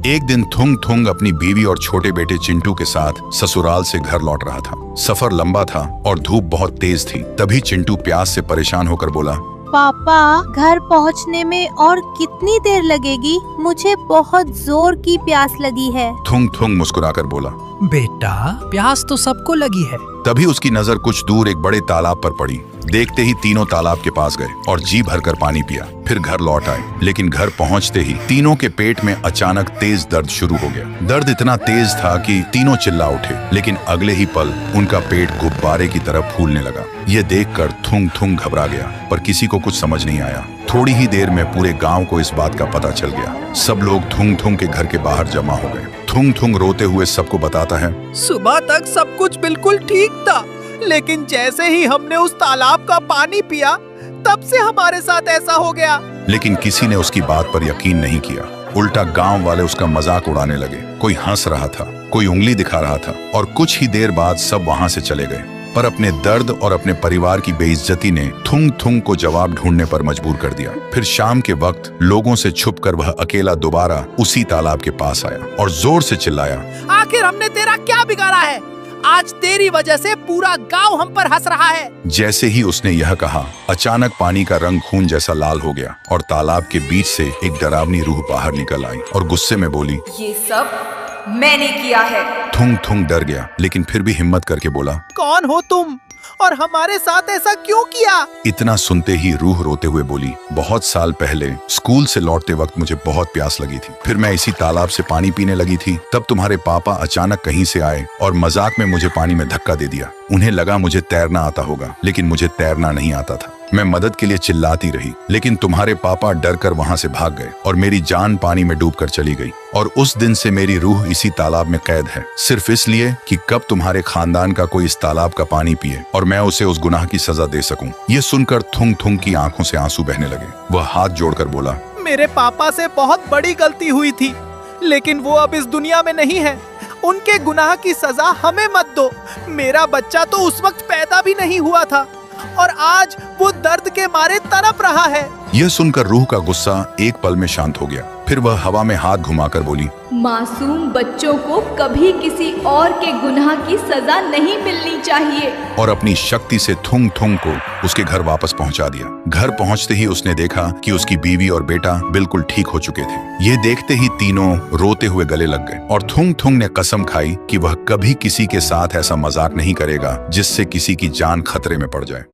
एक दिन थुंग थुंग अपनी बीवी और छोटे बेटे चिंटू के साथ ससुराल से घर लौट रहा था। सफर लंबा था और धूप बहुत तेज थी। तभी चिंटू प्यास से परेशान होकर बोला, पापा, घर पहुंचने में और कितनी देर लगेगी? मुझे बहुत जोर की प्यास लगी है। थुंग थुंग मुस्कुराकर बोला, बेटा, प्यास तो सबको लगी है। तभी उसकी नजर कुछ दूर एक बड़े तालाब पर पड़ी। देखते ही तीनों तालाब के पास गए और जी भरकर पानी पिया। फिर घर लौट आए, लेकिन घर पहुंचते ही तीनों के पेट में अचानक तेज दर्द शुरू हो गया। दर्द इतना तेज था कि तीनों चिल्ला उठे, लेकिन अगले ही पल उनका पेट गुब्बारे की तरह फूलने लगा। ये देखकर थुंग थुंग घबरा गया, पर किसी को कुछ समझ नहीं आया। थोड़ी ही देर में पूरे गांव को इस बात का पता चल गया। सब लोग थुंग थुंग के घर के बाहर जमा हो गए। थुंग थुंग रोते हुए सबको बताता है, सुबह तक सब कुछ बिल्कुल ठीक था, लेकिन जैसे ही हमने उस तालाब का पानी पिया, तब से हमारे साथ ऐसा हो गया। लेकिन किसी ने उसकी बात पर यकीन नहीं किया। उल्टा गांव वाले उसका मजाक उड़ाने लगे। कोई हंस रहा था, कोई उंगली दिखा रहा था, और कुछ ही देर बाद सब वहां से चले गए। पर अपने दर्द और अपने परिवार की बेइज्जती ने थुंग थुंग को जवाब ढूंढने पर मजबूर कर दिया। फिर शाम के वक्त लोगों से छुपकर वह अकेला दोबारा उसी तालाब के पास आया और जोर से चिल्लाया, आखिर हमने तेरा क्या बिगाड़ा है? आज तेरी वजह से पूरा गांव हम पर हंस रहा है। जैसे ही उसने यह कहा, अचानक पानी का रंग खून जैसा लाल हो गया और तालाब के बीच से एक डरावनी रूह बाहर निकल आई और गुस्से में बोली, ये सब मैंने किया है। थुंग थुंग डर गया, लेकिन फिर भी हिम्मत करके बोला, कौन हो तुम और हमारे साथ ऐसा क्यों किया? इतना सुनते ही रूह रोते हुए बोली, बहुत साल पहले स्कूल से लौटते वक्त मुझे बहुत प्यास लगी थी। फिर मैं इसी तालाब से पानी पीने लगी थी। तब तुम्हारे पापा अचानक कहीं से आए और मजाक में मुझे पानी में धक्का दे दिया। उन्हें लगा मुझे तैरना आता होगा, लेकिन मुझे तैरना नहीं आता था। मैं मदद के लिए चिल्लाती रही, लेकिन तुम्हारे पापा डर कर वहां से भाग गए और मेरी जान पानी में डूबकर चली गई। और उस दिन से मेरी रूह इसी तालाब में कैद है, सिर्फ इसलिए कि कब तुम्हारे खानदान का कोई इस तालाब का पानी पिए और मैं उसे उस गुनाह की सजा दे सकूं। ये सुनकर थुंग थुंग की आंखों से आंसू बहने लगे। वह हाथ जोड़कर बोला, मेरे पापा से बहुत बड़ी गलती हुई थी, लेकिन वो अब इस दुनिया में नहीं है। उनके गुनाह की सजा हमें मत दो। मेरा बच्चा तो उस वक्त पैदा भी नहीं हुआ था और आज वो दर्द के मारे तड़प रहा है। यह सुनकर रूह का गुस्सा एक पल में शांत हो गया। फिर वह हवा में हाथ घुमाकर बोली, मासूम बच्चों को कभी किसी और के गुनाह की सजा नहीं मिलनी चाहिए। और अपनी शक्ति से थुंग थुंग को उसके घर वापस पहुंचा दिया। घर पहुंचते ही उसने देखा कि उसकी बीवी और बेटा बिल्कुल ठीक हो चुके थे। ये देखते ही तीनों रोते हुए गले लग गए और थुंग थुंग ने कसम खाई कि वह कभी किसी के साथ ऐसा मजाक नहीं करेगा जिससे किसी की जान खतरे में पड़ जाए।